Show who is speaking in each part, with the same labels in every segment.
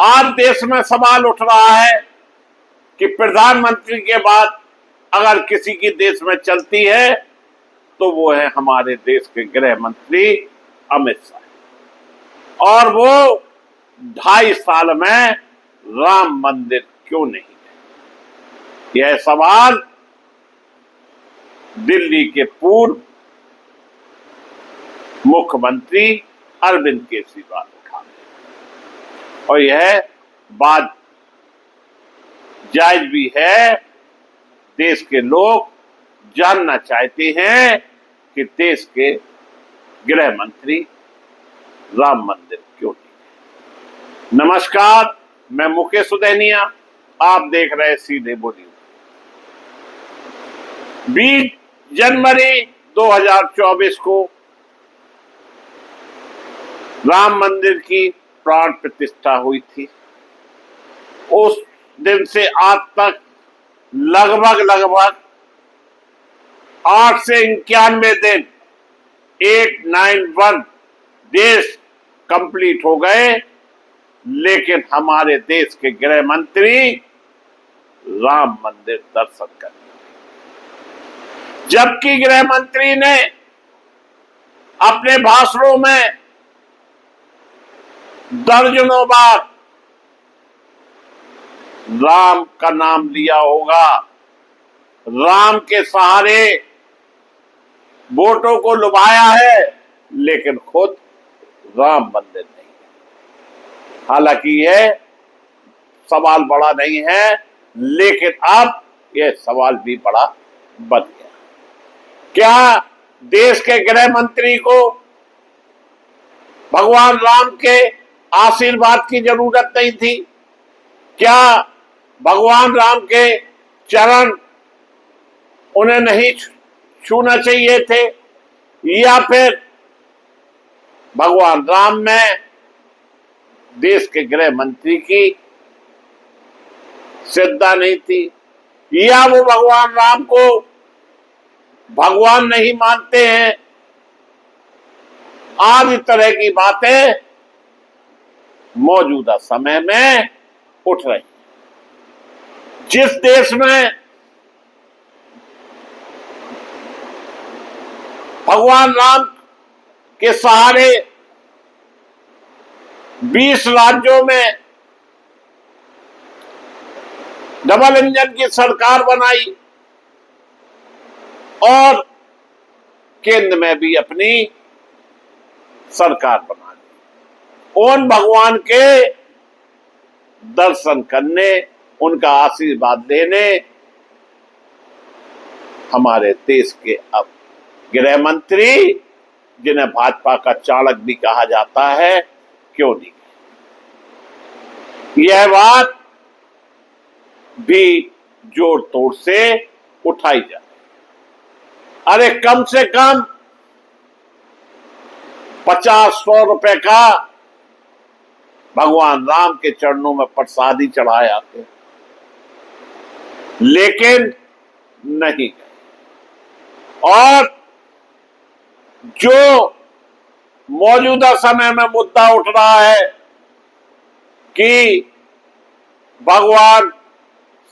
Speaker 1: आज देश में सवाल उठ रहा है कि प्रधानमंत्री के बाद अगर किसी की देश में चलती है तो वो है हमारे देश के गृह मंत्री अमित शाह। और वो 2.5 साल में राम मंदिर क्यों नहीं है, यह सवाल दिल्ली के पूर्व मुख्यमंत्री अरविंद केजरीवाल उठा रहे और यह बात जायज भी है। देश के लोग जानना चाहते हैं कि देश के गृह मंत्री राम मंदिर क्यों नहीं है। नमस्कार, मैं मुकेश सुदैनिया, आप देख रहे हैं सीधे बोली। 20 जनवरी 2024 को राम मंदिर की प्राण प्रतिष्ठा हुई थी। उस दिन से आज तक लगभग 8 से 91 दिन 891 डेज कंप्लीट हो गए, लेकिन हमारे देश के गृह मंत्री राम मंदिर दर्शन करने, जबकि गृह मंत्री ने अपने भाषणों में दर्जनों बार राम का नाम लिया होगा, राम के सहारे वोटों को लुभाया है, लेकिन खुद राम मंदिर नहीं है। हालांकि यह सवाल बड़ा नहीं है, लेकिन अब यह सवाल भी बड़ा बन गया। क्या देश के गृह मंत्री को भगवान राम के आशीर्वाद की जरूरत नहीं थी? क्या भगवान राम के चरण उन्हें नहीं छूना चाहिए थे? या फिर भगवान राम में देश के गृह मंत्री की श्रद्धा नहीं थी? या वो भगवान राम को भगवान नहीं मानते हैं? आज इस तरह की बातें मौजूदा समय में उठ रही। जिस देश में भगवान राम के सहारे 20 राज्यों में डबल इंजन की सरकार बनाई और केंद्र में भी अपनी सरकार बना दी, उन भगवान के दर्शन करने, उनका आशीर्वाद लेने हमारे देश के अब गृह मंत्री, जिन्हें भाजपा का चाणक्य भी कहा जाता है, क्यों नहीं? यह बात भी जोर तोड़ से उठाई जाए। अरे कम से कम 50-100 रुपए का भगवान राम के चरणों में प्रसादी चढ़ाए आते, लेकिन नहीं। और जो मौजूदा समय में मुद्दा उठ रहा है कि भगवान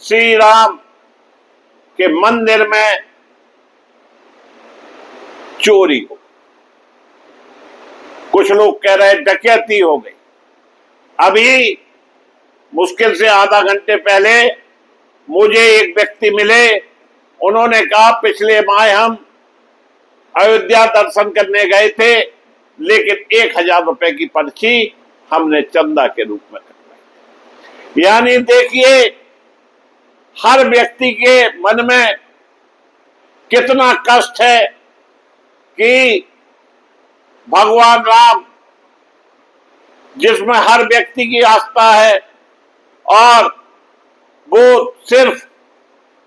Speaker 1: श्री राम के मंदिर में चोरी हो, कुछ लोग कह रहे डकैती हो गई। अभी मुश्किल से आधा घंटे पहले मुझे एक व्यक्ति मिले, उन्होंने कहा पिछले माह हम अयोध्या दर्शन करने गए थे, लेकिन 1000 रुपए की पर्ची हमने चंदा के रूप में कटवाई। यानी देखिए, हर व्यक्ति के मन में कितना कष्ट है कि भगवान राम, जिसमें हर व्यक्ति की आस्था है, और वो सिर्फ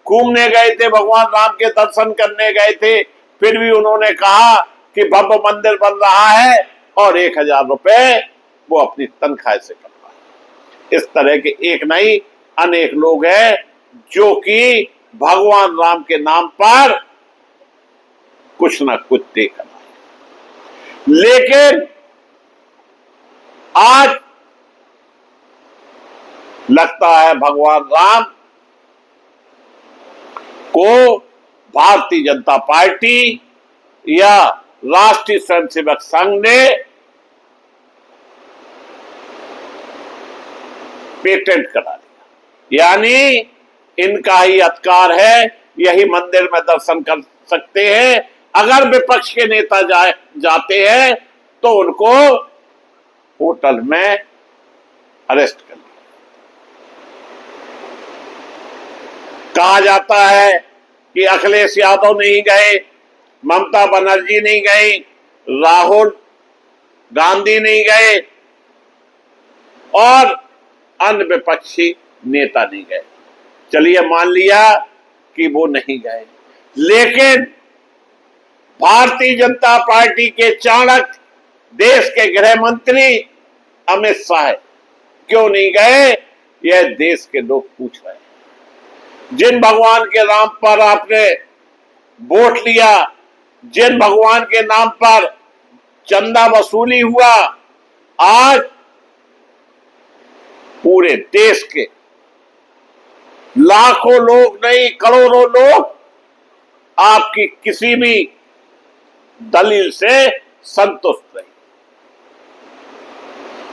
Speaker 1: घूमने गए थे, भगवान राम के दर्शन करने गए थे, फिर भी उन्होंने कहा कि भव्य मंदिर बन रहा है और 1000 रुपए वो अपनी तनख्वाह से कटवाए। इस तरह के एक नहीं अनेक लोग हैं जो कि भगवान राम के नाम पर कुछ ना कुछ देकर, लेकिन आज लगता है भगवान राम को भारतीय जनता पार्टी या राष्ट्रीय स्वयंसेवक संघ ने पेटेंट करा दिया, यानी इनका ही अधिकार है, यही मंदिर में दर्शन कर सकते हैं। अगर विपक्ष के नेता जाते हैं तो उनको होटल में अरेस्ट कर लिया। कहा जाता है कि अखिलेश यादव नहीं गए, ममता बनर्जी नहीं गई, राहुल गांधी नहीं गए और अन्य विपक्षी नेता नहीं गए। चलिए मान लिया कि वो नहीं गए, लेकिन भारतीय जनता पार्टी के चाणक्य देश के गृह मंत्री अमित शाह क्यों नहीं गए, यह देश के लोग पूछ रहे हैं। जिन भगवान के नाम पर आपने वोट लिया, जिन भगवान के नाम पर चंदा वसूली हुआ, आज पूरे देश के लाखों लोग नहीं करोड़ों लोग आपकी किसी भी दलील से संतुष्ट नहीं।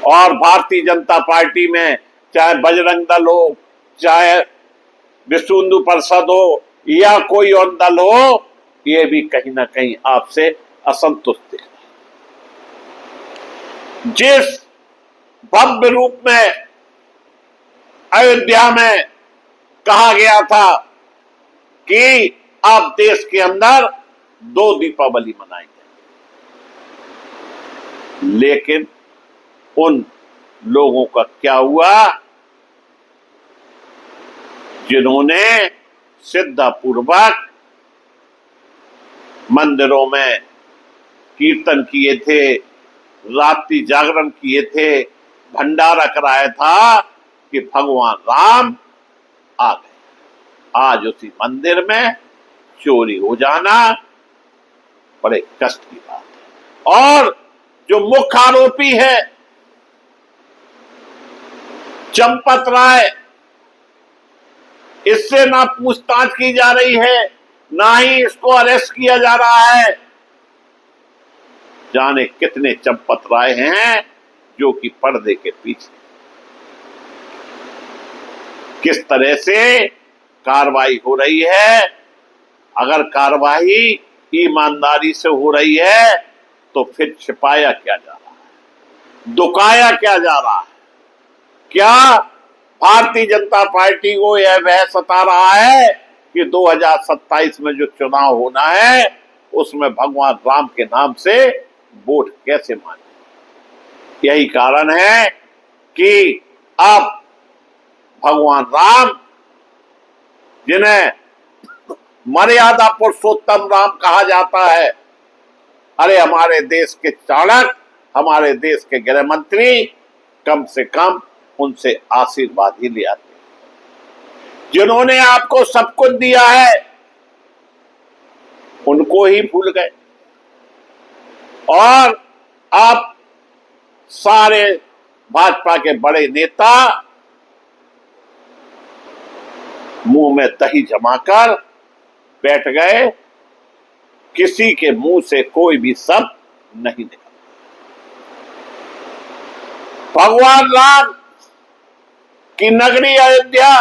Speaker 1: और भारतीय जनता पार्टी में चाहे बजरंग दल हो, चाहे विश्व हिंदू परिषद हो या कोई और दल हो, ये भी कहीं ना कहीं आपसे असंतुष्ट है। जिस भव्य रूप में अयोध्या में कहा गया था कि अब देश के अंदर 2 दीपावली मनाएंगे, लेकिन उन लोगों का क्या हुआ जिन्होंने श्रद्धापूर्वक मंदिरों में कीर्तन किए थे, रात्रि जागरण किए थे, भंडारा कराया था कि भगवान राम आ गए। आज उसी मंदिर में चोरी हो जाना बड़े कष्ट की बात है। और जो मुख्य आरोपी है चंपत राय, इससे ना पूछताछ की जा रही है, ना ही इसको अरेस्ट किया जा रहा है। जाने कितने चंपत राय हैं जो कि पर्दे के पीछे। किस तरह से कार्रवाई हो रही है? अगर कार्रवाई ईमानदारी से हो रही है तो फिर छिपाया क्या जा रहा है, दुकाया क्या जा रहा है? क्या भारतीय जनता पार्टी को यह वह सता रहा है कि 2027 में जो चुनाव होना है उसमें भगवान राम के नाम से वोट कैसे माने? यही कारण है कि अब भगवान राम, जिन्हें मर्यादा पुरुषोत्तम राम कहा जाता है, अरे हमारे देश के चाणक्य, हमारे देश के गृह मंत्री कम से कम उनसे आशीर्वाद ही ले आते, जिन्होंने आपको सब कुछ दिया है उनको ही भूल गए। और आप सारे भाजपा के बड़े नेता मुंह में दही जमाकर बैठ गए, किसी के मुंह से कोई भी शब्द नहीं निकला। भगवान राम की नगरी अयोध्या,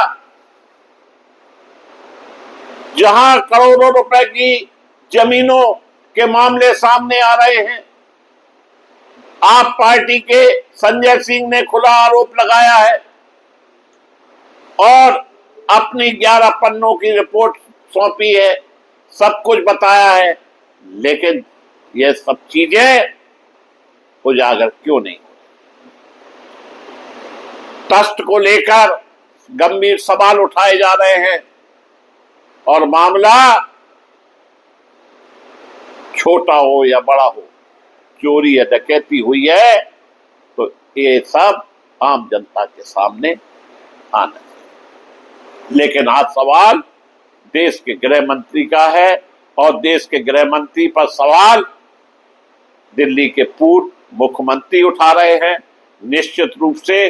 Speaker 1: जहां करोड़ों रुपए की जमीनों के मामले सामने आ रहे हैं, आप पार्टी के संजय सिंह ने खुला आरोप लगाया है और अपनी 11 पन्नों की रिपोर्ट सौंपी है, सब कुछ बताया है, लेकिन यह सब चीजें उजागर क्यों नहीं? ट्रस्ट को लेकर गंभीर सवाल उठाए जा रहे हैं और मामला छोटा हो या बड़ा हो, चोरी या डकैती हुई है तो ये सब आम जनता के सामने आना चाहिए। लेकिन आज सवाल देश के गृह मंत्री का है और देश के गृह मंत्री पर सवाल दिल्ली के पूर्व मुख्यमंत्री उठा रहे हैं। निश्चित रूप से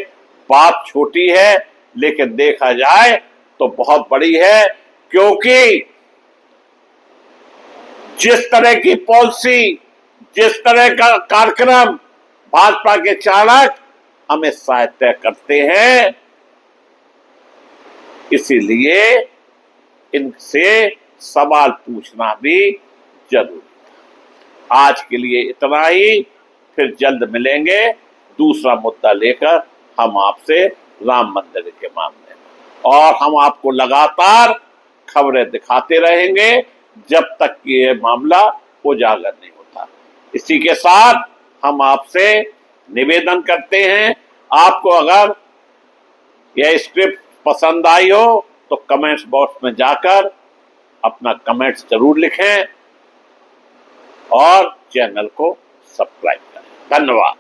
Speaker 1: बात छोटी है, लेकिन देखा जाए तो बहुत बड़ी है, क्योंकि जिस तरह की पॉलिसी, जिस तरह का कार्यक्रम भाजपा के चाणक्य अमित शाह तय करते हैं, इसीलिए इनसे सवाल पूछना भी जरूरी है। आज के लिए इतना ही, फिर जल्द मिलेंगे दूसरा मुद्दा लेकर हम आपसे राम मंदिर के मामले में, और हम आपको लगातार खबरें दिखाते रहेंगे जब तक कि यह मामला उजागर नहीं होता। इसी के साथ हम आपसे निवेदन करते हैं, आपको अगर यह स्क्रिप्ट पसंद आई हो तो कमेंट्स बॉक्स में जाकर अपना कमेंट्स जरूर लिखें और चैनल को सब्सक्राइब करें। धन्यवाद।